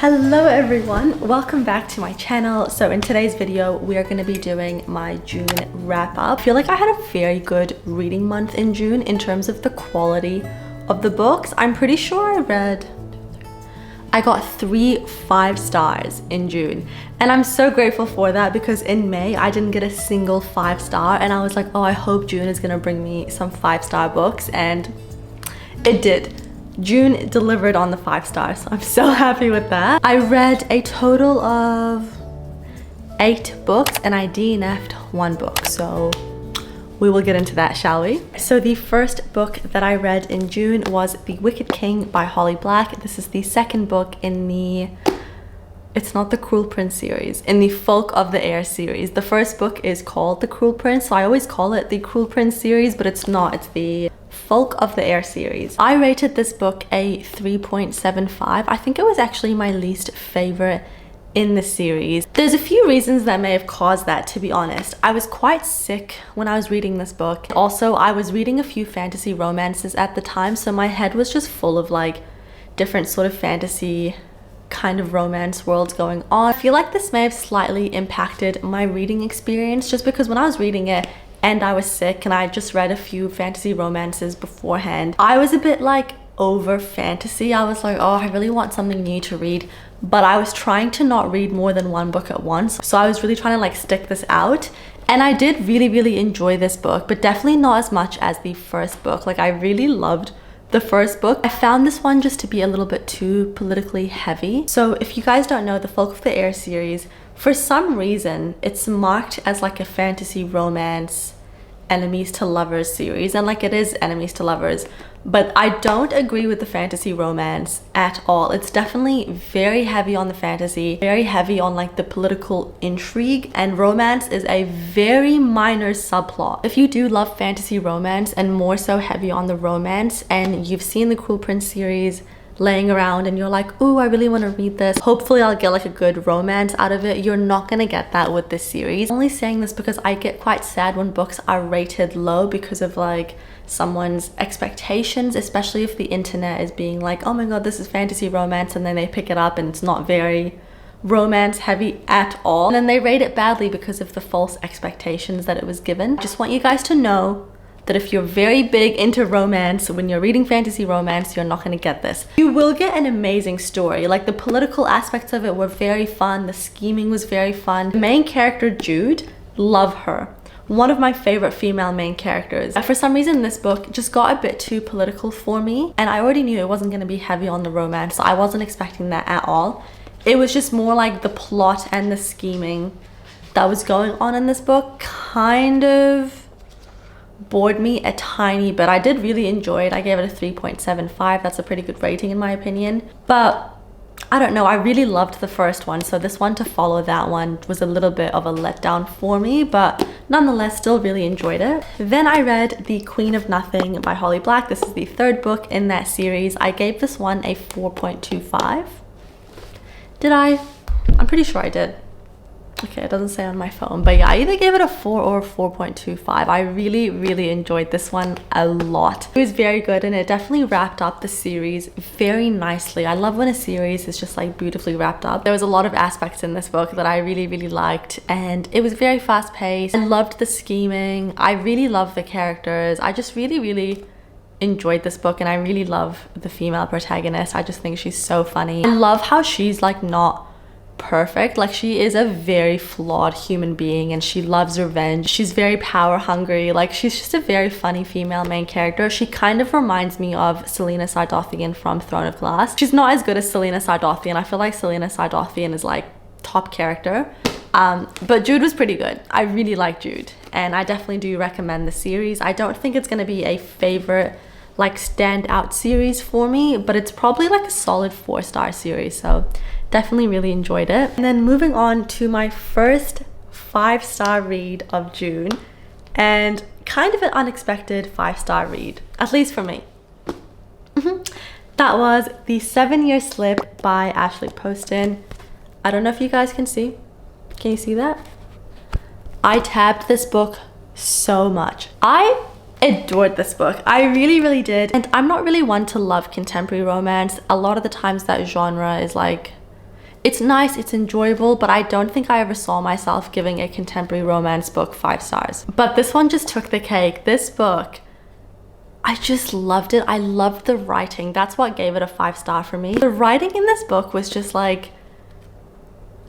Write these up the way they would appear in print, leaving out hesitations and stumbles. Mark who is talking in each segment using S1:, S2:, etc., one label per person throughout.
S1: Hello everyone, welcome back to my channel. So in today's video we are going to be doing my June wrap up. I feel like I had a very good reading month in June in terms of the quality of the books. I'm pretty sure I got 3 5-stars in June, and I'm so grateful for that because in May I didn't get a single 5-star, and I was like, oh, I hope June is gonna bring me some 5-star books, and it did. June delivered on the 5 stars, so I'm so happy with that. I read a total of 8 books and I DNF'd 1 book, so we will get into that, shall we? So the first book that I read in June was The Wicked King by Holly Black. This is the second book in the, it's not the Cruel Prince series, in the Folk of the Air series. The first book is called The Cruel Prince, so I always call it the Cruel Prince series, but it's not, it's the Folk of the Air series. I rated this book a 3.75. I think it was actually my least favorite in the series. There's a few reasons that may have caused that, to be honest. I was quite sick when I was reading this book. Also, I was reading a few fantasy romances at the time, so my head was just full of like different sort of fantasy kind of romance worlds going on. I feel like this may have slightly impacted my reading experience, just because when I was reading it and I was sick and I just read a few fantasy romances beforehand, I was a bit like over fantasy. I was like, oh, I really want something new to read, but I was trying to not read more than 1 book at once. So I was really trying to like stick this out, and I did really enjoy this book, but definitely not as much as the first book. Like, I really loved the first book. I found this one just to be a little bit too politically heavy. So if you guys don't know, the Folk of the Air series, for some reason it's marked as like a fantasy romance enemies to lovers series, and like it is enemies to lovers, but I don't agree with the fantasy romance at all. It's definitely very heavy on the fantasy, very heavy on like the political intrigue, and romance is a very minor subplot. If you do love fantasy romance and more so heavy on the romance, and you've seen the Cruel Prince series laying around and you're like, ooh, I really want to read this, hopefully I'll get like a good romance out of it, you're not gonna get that with this series. I'm only saying this because I get quite sad when books are rated low because of like someone's expectations, especially if the internet is being like, oh my god, this is fantasy romance, and then they pick it up and it's not very romance heavy at all, and then they rate it badly because of the false expectations that it was given. I just want you guys to know that if you're very big into romance, when you're reading fantasy romance, you're not gonna get this. You will get an amazing story. Like, the political aspects of it were very fun, the scheming was very fun. The main character, Jude, love her. One of my favorite female main characters. For some reason, this book just got a bit too political for me, and I already knew it wasn't gonna be heavy on the romance, so I wasn't expecting that at all. It was just more like the plot and the scheming that was going on in this book kind of bored me a tiny bit. I did really enjoy it. I gave it a 3.75. That's a pretty good rating in my opinion, but I don't know, I really loved the first one, so this one to follow that one was a little bit of a letdown for me, but nonetheless still really enjoyed it. Then I read The Queen of Nothing by Holly Black. This is the 3rd book in that series. I gave this one a 4.25. Did I? I'm pretty sure I did. Okay, it doesn't say on my phone, but yeah, I either gave it a 4 or a 4.25. I really enjoyed this one a lot. It was very good, and it definitely wrapped up the series very nicely. I love when a series is just like beautifully wrapped up. There was a lot of aspects in this book that I really liked, and it was very fast paced. I loved the scheming. I really loved the characters. I just really enjoyed this book, and I really love the female protagonist. I just think she's so funny. I love how she's like not perfect. Like, she is a very flawed human being, and she loves revenge. She's very power hungry. Like, she's just a very funny female main character. She kind of reminds me of Selena Sardothien from Throne of Glass. She's not as good as Selena Sardothien. I feel like Selena Sardothien is like top character, but Jude was pretty good. I really like Jude, and I definitely do recommend the series. I don't think it's going to be a favorite like standout series for me, but it's probably like a solid 4-star series, so definitely really enjoyed it. And then moving on to my first 5-star read of June, and kind of an unexpected 5-star read, at least for me. That was The 7-Year Slip by Ashley Poston. I don't know if you guys can see. Can you see that? I tabbed this book so much. I adored this book. I really did. And I'm not really one to love contemporary romance. A lot of the times that genre is like It's nice, it's enjoyable, but I don't think I ever saw myself giving a contemporary romance book 5 stars. But this one just took the cake. This book, I just loved it. I loved the writing. That's what gave it a 5-star for me. The writing in this book was just like,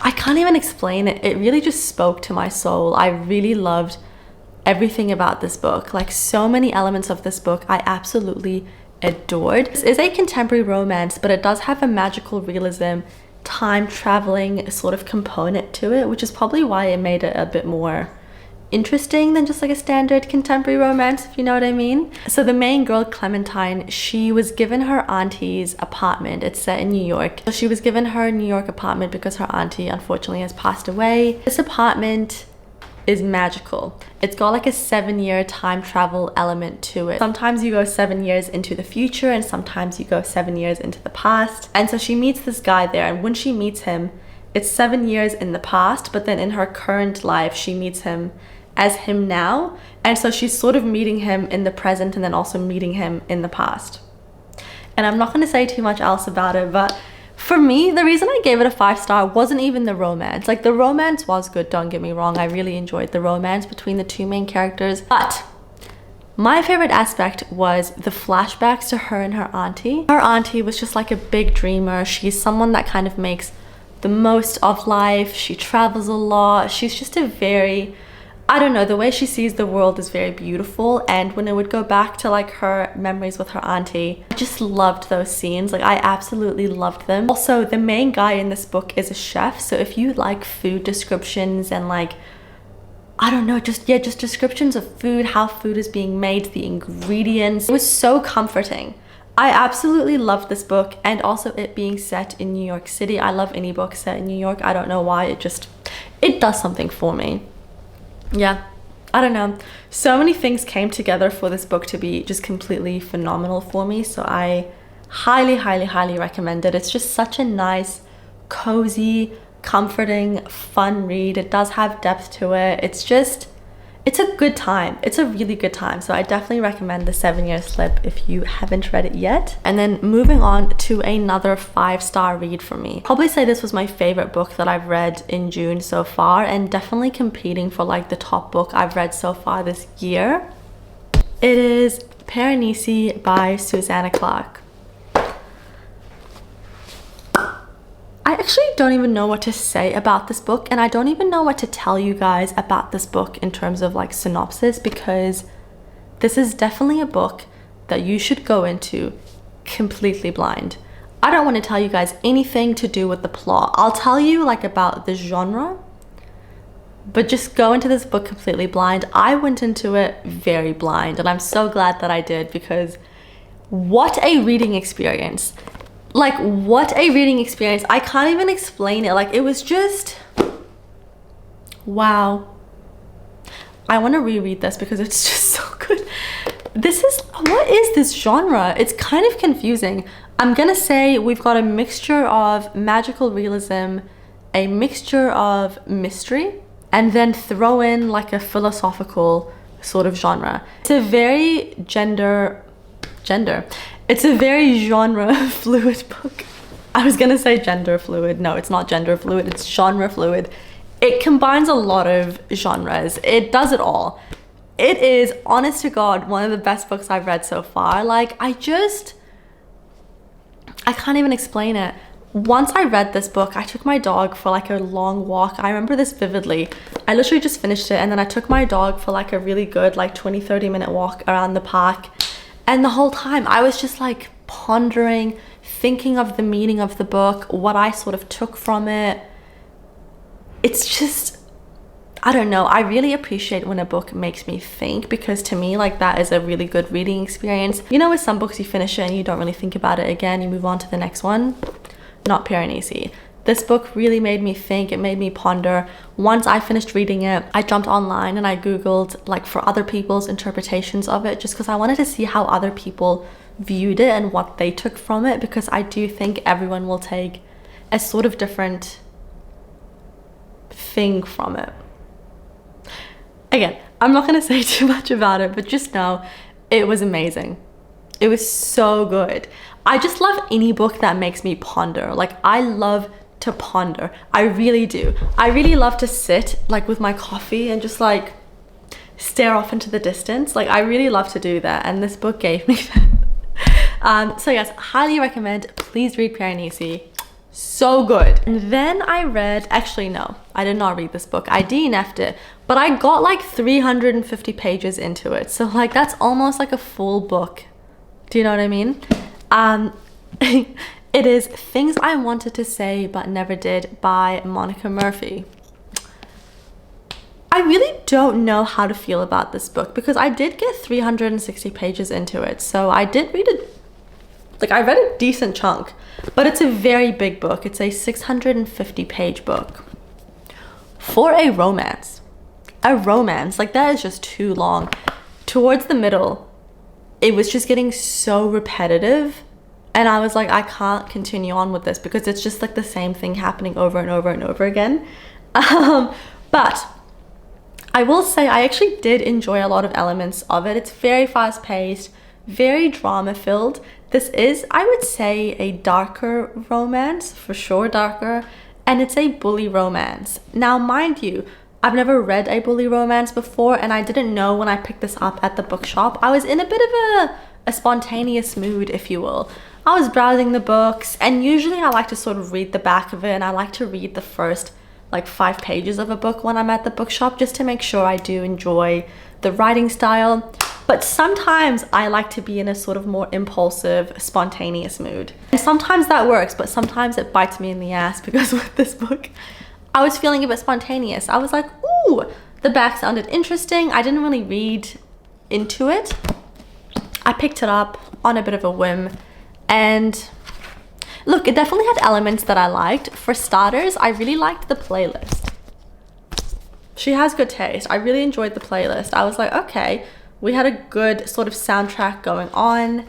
S1: I can't even explain it. It really just spoke to my soul. I really loved everything about this book. Like, so many elements of this book I absolutely adored. This is a contemporary romance, but it does have a magical realism, time traveling sort of component to it, which is probably why it made it a bit more interesting than just like a standard contemporary romance, if you know what I mean. So the main girl, Clementine, she was given her auntie's apartment. It's set in New York. So she was given her New York apartment because her auntie unfortunately has passed away. This apartment is magical. It's got like a 7-year time travel element to it. Sometimes you go 7 years into the future and sometimes you go 7 years into the past. And so she meets this guy there, and when she meets him, it's 7 years in the past, but then in her current life, she meets him as him now. And so she's sort of meeting him in the present and then also meeting him in the past. And I'm not going to say too much else about it, but for me, the reason I gave it a 5-star wasn't even the romance. Like, the romance was good, don't get me wrong. I really enjoyed the romance between the 2 main characters. But my favorite aspect was the flashbacks to her and her auntie. Her auntie was just like a big dreamer. She's someone that kind of makes the most of life. She travels a lot. She's just a very, I don't know, the way she sees the world is very beautiful. And when it would go back to like her memories with her auntie, I just loved those scenes. Like, I absolutely loved them. Also, the main guy in this book is a chef. So if you like food descriptions and like, I don't know, just descriptions of food, how food is being made, the ingredients, it was so comforting. I absolutely loved this book, and also it being set in New York City. I love any book set in New York. I don't know why, it does something for me. Yeah, I don't know. So many things came together for this book to be just completely phenomenal for me. So I highly, highly, highly recommend it. It's just such a nice, cozy, comforting, fun read. It does have depth to it. It's a good time. It's a really good time. So I definitely recommend the 7-Year Slip if you haven't read it yet. And then moving on to another 5-star read for me. Probably say this was my favorite book that I've read in June so far, and definitely competing for like the top book I've read so far this year. It is Piranesi by Susanna Clarke. I actually don't even know what to say about this book, and I don't even know what to tell you guys about this book in terms of like synopsis, because this is definitely a book that you should go into completely blind. I don't want to tell you guys anything to do with the plot. I'll tell you like about the genre, but just go into this book completely blind. I went into it very blind, and I'm so glad that I did, because what a reading experience. Like, what a reading experience. I can't even explain it. Like, it was just, wow. I want to reread this because it's just so good. What is this genre? It's kind of confusing. I'm gonna say we've got a mixture of magical realism, a mixture of mystery, and then throw in like a philosophical sort of genre. It's a very it's a very genre fluid book. I was gonna say gender fluid. No, it's not gender fluid, it's genre fluid. It combines a lot of genres. It does it all. It is, honest to God, one of the best books I've read so far. Like, I can't even explain it. Once I read this book, I took my dog for like a long walk. I remember this vividly. I literally just finished it, and then I took my dog for like a really good like 20-30 minute walk around the park. And the whole time I was just like pondering, thinking of the meaning of the book, what I sort of took from it. It's just, I don't know. I really appreciate when a book makes me think, because to me, like, that is a really good reading experience. You know, with some books you finish it and you don't really think about it again, you move on to the next one. Not Piranesi. This book really made me think. It made me ponder. Once I finished reading it, I jumped online and I googled like for other people's interpretations of it, just because I wanted to see how other people viewed it and what they took from it, because I do think everyone will take a sort of different thing from it. Again, I'm not going to say too much about it, but just know it was amazing. It was so good. I just love any book that makes me ponder. Like, I love to ponder. I really do. I really love to sit like with my coffee and just like stare off into the distance. Like I really love to do that, and this book gave me that. So yes, highly recommend. Please read Qualityyy. So good. And then I read, actually no, I did not read this book. I DNF'd it, but I got like 350 pages into it. So like that's almost like a full book. Do you know what I mean? It is Things I Wanted to Say But Never Did by Monica Murphy. I really don't know how to feel about this book because I did get 360 pages into it. So I did read it, like I read a decent chunk, but it's a very big book. It's a 650 page book for a romance. A romance, like that is just too long. Towards the middle, it was just getting so repetitive. And I was like, I can't continue on with this because it's just like the same thing happening over and over and over again. But I will say I actually did enjoy a lot of elements of it. It's very fast paced, very drama filled. This is, I would say, a darker romance, for sure darker, and it's a bully romance. Now, mind you, I've never read a bully romance before, and I didn't know when I picked this up at the bookshop. I was in a bit of a spontaneous mood, if you will. I was browsing the books, and usually I like to sort of read the back of it, and I like to read the first like 5 pages of a book when I'm at the bookshop just to make sure I do enjoy the writing style. But sometimes I like to be in a sort of more impulsive, spontaneous mood. And sometimes that works, but sometimes it bites me in the ass because with this book, I was feeling a bit spontaneous. I was like, ooh, the back sounded interesting. I didn't really read into it. I picked it up on a bit of a whim, and look, it definitely had elements that I liked. For starters, I really liked the playlist. She has good taste. I really enjoyed the playlist. I was like, okay, we had a good sort of soundtrack going on.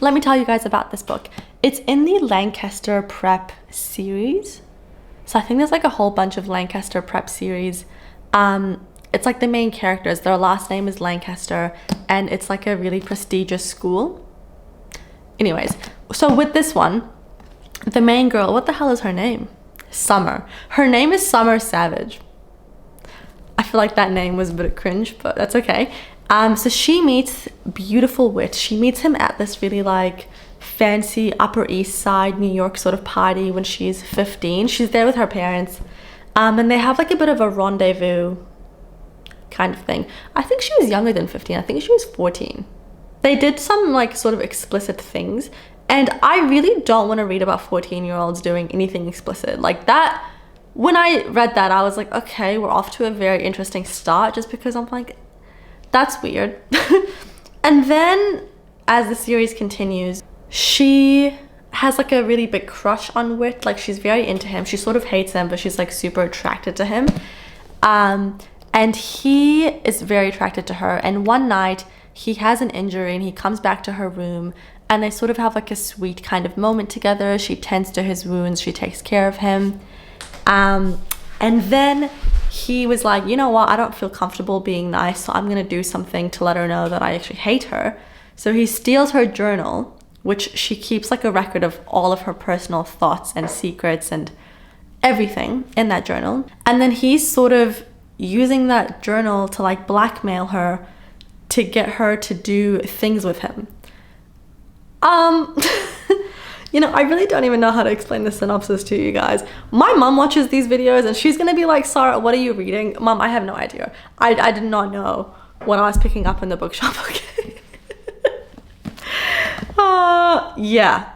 S1: Let me tell you guys about this book. It's in the Lancaster Prep series. So I think there's like a whole bunch of Lancaster Prep series. It's like the main characters, their last name is Lancaster, and it's like a really prestigious school. Anyways, so with this one, the main girl, what the hell is her name? Summer. Her name is Summer Savage. I feel like that name was a bit cringe, but that's okay. So she meets Beautiful Wit. She meets him at this really like fancy Upper East Side New York sort of party when she's 15. She's there with her parents, and they have like a bit of a rendezvous kind of thing. I think she was younger than 15. I think she was 14. They did some like sort of explicit things, and I really don't want to read about 14-year-olds doing anything explicit like that. When I read that, I was like, okay, we're off to a very interesting start, just because I'm like, that's weird. And then as the series continues, she has like a really big crush on Wit. Like she's very into him. She sort of hates him, but she's like super attracted to him. And he is very attracted to her. And one night he has an injury and he comes back to her room, and they sort of have like a sweet kind of moment together. She tends to his wounds, she takes care of him. And then he was like, you know what, I don't feel comfortable being nice, so I'm gonna do something to let her know that I actually hate her. So he steals her journal, which she keeps like a record of all of her personal thoughts and secrets and everything in that journal. And then he's sort of using that journal to like blackmail her to get her to do things with him. You know, I really don't even know how to explain the synopsis to you guys. My mom watches these videos and she's gonna be like, Sarah, what are you reading? Mom, I have no idea. I did not know what I was picking up in the bookshop, okay? Yeah.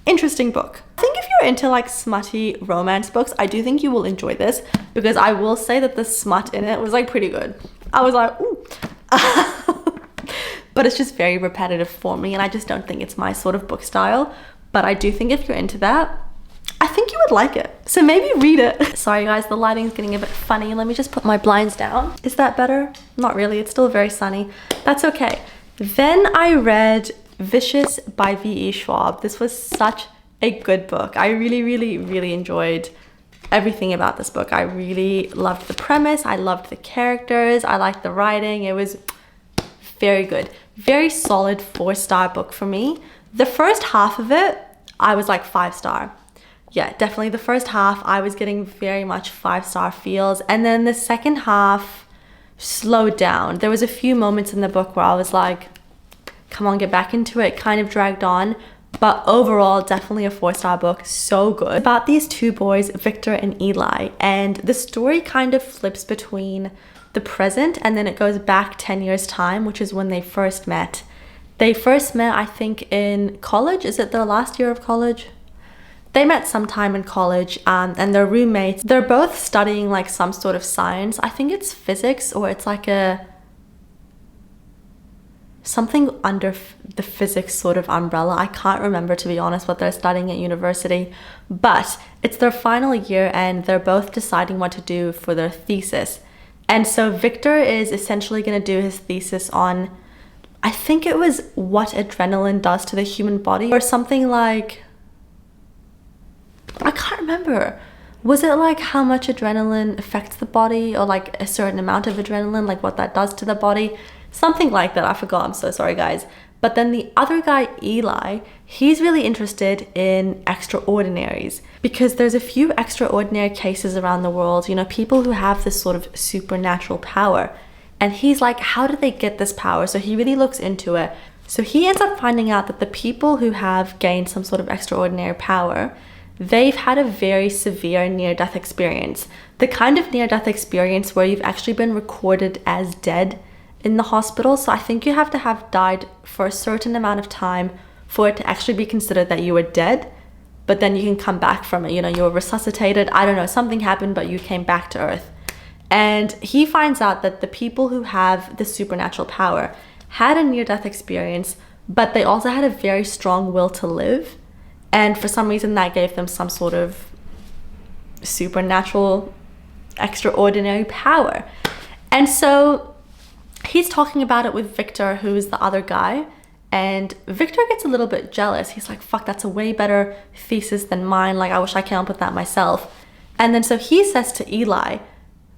S1: Interesting book. I think if you're into like smutty romance books, I do think you will enjoy this, because I will say that the smut in it was like pretty good. I was like, ooh. But it's just very repetitive for me, and I just don't think it's my sort of book style. But I do think if you're into that, I think you would like it. So maybe read it. Sorry guys, the lighting's getting a bit funny. Let me just put my blinds down. Is that better? Not really, it's still very sunny. That's okay. Then I read Vicious by V.E. Schwab. This was such a good book. I really enjoyed everything about this book. I really loved the premise. I loved the characters. I liked the writing. It was very good. Very solid 4-star book for me. The first half of it, I was like 5-star. Yeah, definitely the first half, I was getting very much 5-star feels. And then the second half slowed down. There was a few moments in the book where I was like, come on, get back into it. Kind of dragged on. But overall, definitely a 4-star book. So good. About these two boys, Victor and Eli. And the story kind of flips between the present and then it goes back 10 years time, which is when they first met. They first met, I think, in college. Is it their last year of college? They met sometime in college and they're roommates. They're both studying like some sort of science. I think it's physics or it's like something under the physics sort of umbrella. I can't remember, to be honest, what they're studying at university, but it's their final year and they're both deciding what to do for their thesis. And so Victor is essentially going to do his thesis on, I think it was what adrenaline does to the human body or something like, I can't remember. Was it like how much adrenaline affects the body or like a certain amount of adrenaline, like what that does to the body? Something like that. I forgot. I'm so sorry, guys. But then the other guy, Eli, he's really interested in extraordinaries because there's a few extraordinary cases around the world, you know, people who have this sort of supernatural power. And he's like, how do they get this power? So he really looks into it. So he ends up finding out that the people who have gained some sort of extraordinary power, they've had a very severe near-death experience. The kind of near-death experience where you've actually been recorded as dead in the hospital. So I think you have to have died for a certain amount of time for it to actually be considered that you were dead, but then you can come back from it. You know, you were resuscitated. I don't know, something happened, but you came back to Earth. And he finds out that the people who have the supernatural power had a near-death experience, but they also had a very strong will to live. And for some reason that gave them some sort of supernatural, extraordinary power. And so he's talking about it with Victor, who is the other guy. And Victor gets a little bit jealous. He's like, fuck, that's a way better thesis than mine. Like, I wish I came up with that myself. And then so he says to Eli,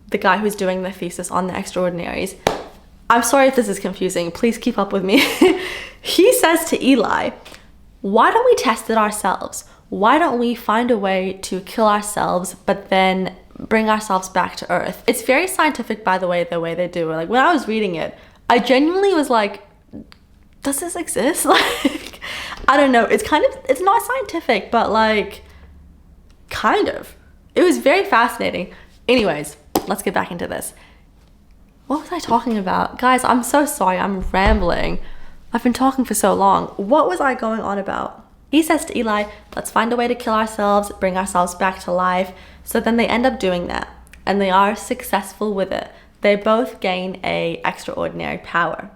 S1: the guy who's doing the thesis on the extraordinaries, I'm sorry if this is confusing. Please keep up with me. He says to Eli, why don't we test it ourselves? Why don't we find a way to kill ourselves, but then bring ourselves back to Earth? It's very scientific, by the way they do it. Like, when I was reading it, I genuinely was like, does this exist? Like, I don't know. It's not scientific, but like, kind of. It was very fascinating. Anyways, let's get back into this. What was I talking about? Guys, I'm so sorry. I'm rambling. I've been talking for so long. What was I going on about? He says to Eli, let's find a way to kill ourselves, bring ourselves back to life. So then they end up doing that and they are successful with it. They both gain a extraordinary power.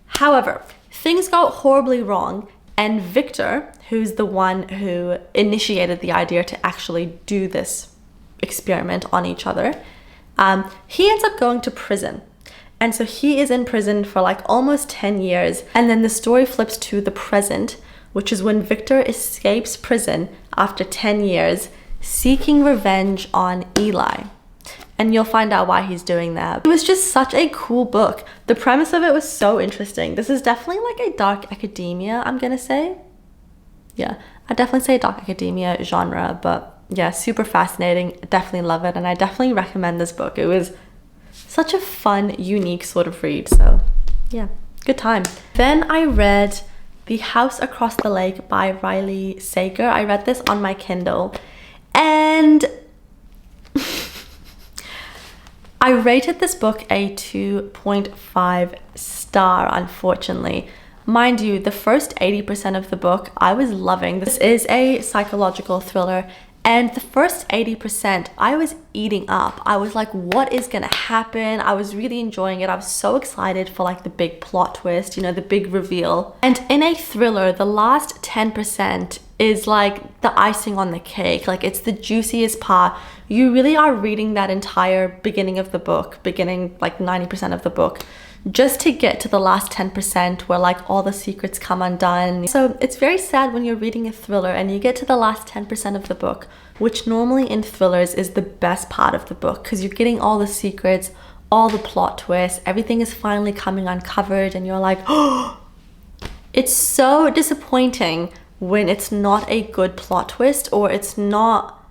S1: However, things go horribly wrong and Victor, who's the one who initiated the idea to actually do this experiment on each other, he ends up going to prison. And so he is in prison for like almost 10 years. And then the story flips to the present, which is when Victor escapes prison after 10 years, seeking revenge on Eli. And you'll find out why he's doing that. It was just such a cool book. The premise of it was so interesting. This is definitely like a dark academia, I'm gonna say. Yeah, I'd definitely say dark academia genre, but yeah, super fascinating. Definitely love it. And I definitely recommend this book. It was such a fun, unique sort of read. So yeah, good time. Then I read The House Across the Lake by Riley Sager. I read this on my Kindle and I rated this book a 2.5 star, unfortunately. Mind you, the first 80% of the book I was loving. This is a psychological thriller. And the first 80%, I was eating up. I was like, what is gonna happen? I was really enjoying it. I was so excited for like the big plot twist, you know, the big reveal. And in a thriller, the last 10% is like the icing on the cake. Like, it's the juiciest part. You really are reading that entire beginning of the book, beginning like 90% of the book, just to get to the last 10% where like all the secrets come undone. So it's very sad when you're reading a thriller and you get to the last 10% of the book, which normally in thrillers is the best part of the book because you're getting all the secrets, all the plot twists, everything is finally coming uncovered and you're like, oh, it's so disappointing when it's not a good plot twist or it's not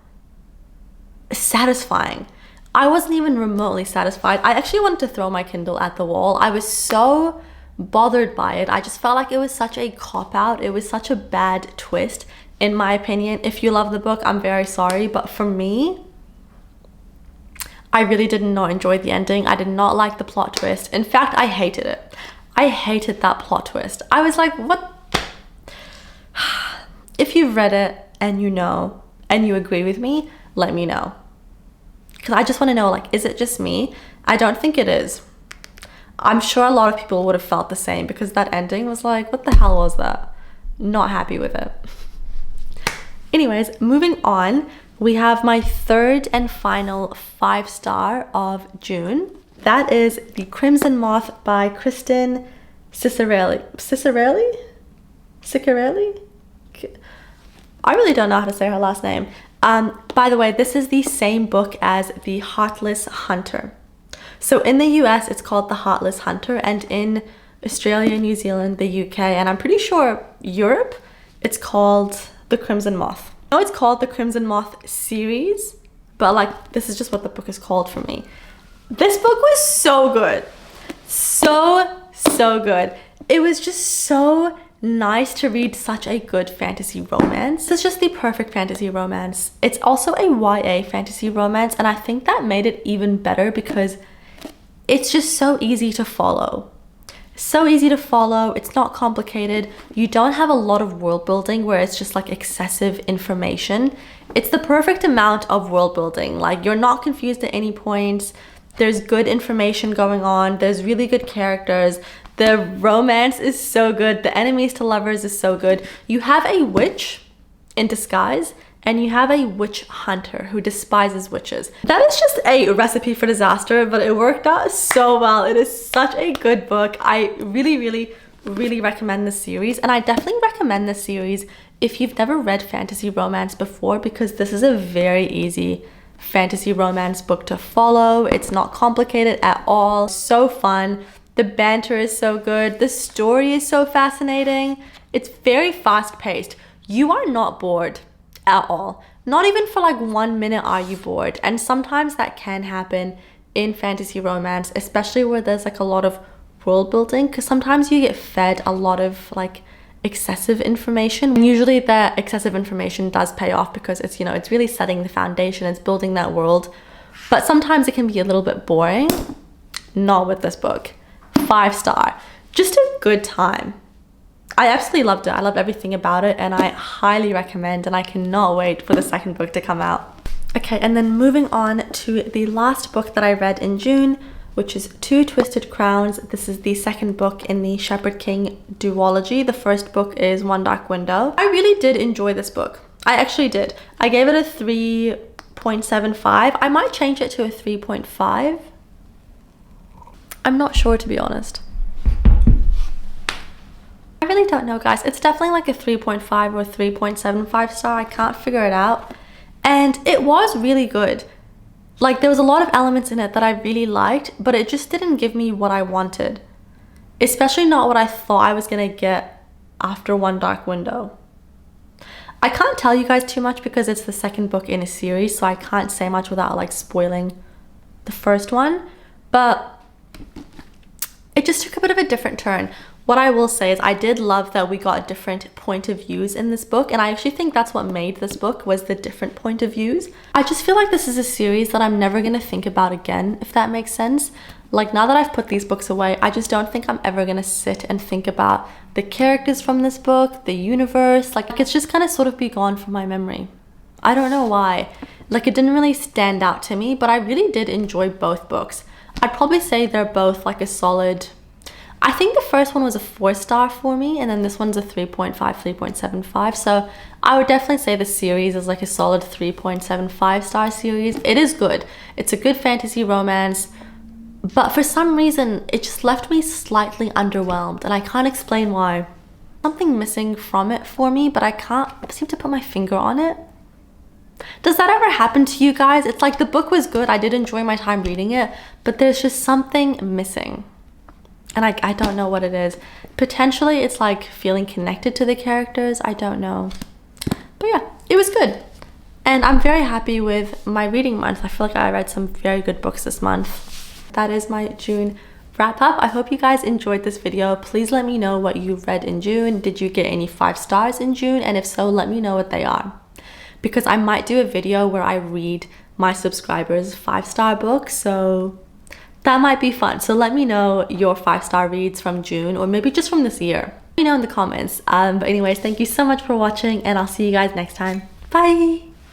S1: satisfying. I wasn't even remotely satisfied. I actually wanted to throw my Kindle at the wall. I was so bothered by it. I just felt like it was such a cop-out. It was such a bad twist, in my opinion. If you love the book, I'm very sorry, but for me, I really did not enjoy the ending. I did not like the plot twist. In fact, I hated it. I hated that plot twist. I was like, what? If you've read it and you know and you agree with me, let me know. Because I just want to know, like, is it just me? I don't think it is. I'm sure a lot of people would have felt the same, because that ending was like, what the hell was that? Not happy with it. Anyways, moving on, we have my third and final 5-star of June. That is The Crimson Moth by Kristen Ciccarelli. I really don't know how to say her last name. By the way, this is the same book as The Heartless Hunter. So in the US, it's called The Heartless Hunter, and in Australia, New Zealand, the UK, and I'm pretty sure Europe, it's called The Crimson Moth. I know it's called The Crimson Moth series, but like, this is just what the book is called for me. This book was so good. So good. It was just so nice to read such a good fantasy romance. It's just the perfect fantasy romance. It's also a YA fantasy romance, and I think that made it even better because it's just so easy to follow. So easy to follow. It's not complicated. You don't have a lot of world building where it's just like excessive information. It's the perfect amount of world building. Like, you're not confused at any point. There's good information going on. There's really good characters. The romance is so good. The enemies to lovers is so good. You have a witch in disguise, and you have a witch hunter who despises witches. That is just a recipe for disaster, but it worked out so well. It is such a good book. I really recommend this series, and I definitely recommend this series if you've never read fantasy romance before, because this is a very easy fantasy romance book to follow. It's not complicated at all. So fun. The banter is so good. The story is so fascinating. It's very fast paced. You are not bored at all. Not even for like 1 minute are you bored. And sometimes that can happen in fantasy romance, especially where there's like a lot of world building, because sometimes you get fed a lot of like excessive information. And usually that excessive information does pay off because it's, you know, it's really setting the foundation, it's building that world. But sometimes it can be a little bit boring. Not with this book. 5-star. Just a good time. I absolutely loved it. I loved everything about it, and I highly recommend, and I cannot wait for the second book to come out. Okay, and then moving on to the last book that I read in June, which is Two Twisted Crowns. This is the second book in the Shepherd King duology. The first book is One Dark Window. I really did enjoy this book. I actually did. I gave it a 3.75. I might change it to a 3.5. I'm not sure, to be honest. I really don't know, guys. It's definitely like a 3.5 or 3.75 star. I can't figure it out. And it was really good. Like, there was a lot of elements in it that I really liked, but it just didn't give me what I wanted. Especially not what I thought I was gonna get after One Dark Window. I can't tell you guys too much because it's the second book in a series, so I can't say much without like spoiling the first one. But it just took a bit of a different turn. What I will say is I did love that we got different point of views in this book, and I actually think that's what made this book, was the different point of views. I just feel like this is a series that I'm never gonna think about again, if that makes sense. Like, now that I've put these books away, I just don't think I'm ever gonna sit and think about the characters from this book, the universe. Like, it's just kind of sort of be gone from my memory. I don't know why. Like, it didn't really stand out to me, but I really did enjoy both books. I'd probably say they're both like a solid, I think the first one was a 4-star for me, and then this one's a 3.5, 3.75. So I would definitely say the series is like a solid 3.75 star series. It is good. It's a good fantasy romance, but for some reason it just left me slightly underwhelmed, and I can't explain why. Something missing from it for me, but I can't seem to put my finger on it. Does that ever happen to you guys? It's like the book was good. I did enjoy my time reading it, but there's just something missing. And I don't know what it is. Potentially it's like feeling connected to the characters. I don't know. But yeah, it was good. And I'm very happy with my reading month. I feel like I read some very good books this month. That is my June wrap up. I hope you guys enjoyed this video. Please let me know what you read in June. Did you get any 5 stars in June? And if so, let me know what they are. Because I might do a video where I read my subscribers 5-star books. So that might be fun. So let me know your 5-star reads from June, or maybe just from this year. Let me know in the comments. But anyways, thank you so much for watching, and I'll see you guys next time. Bye.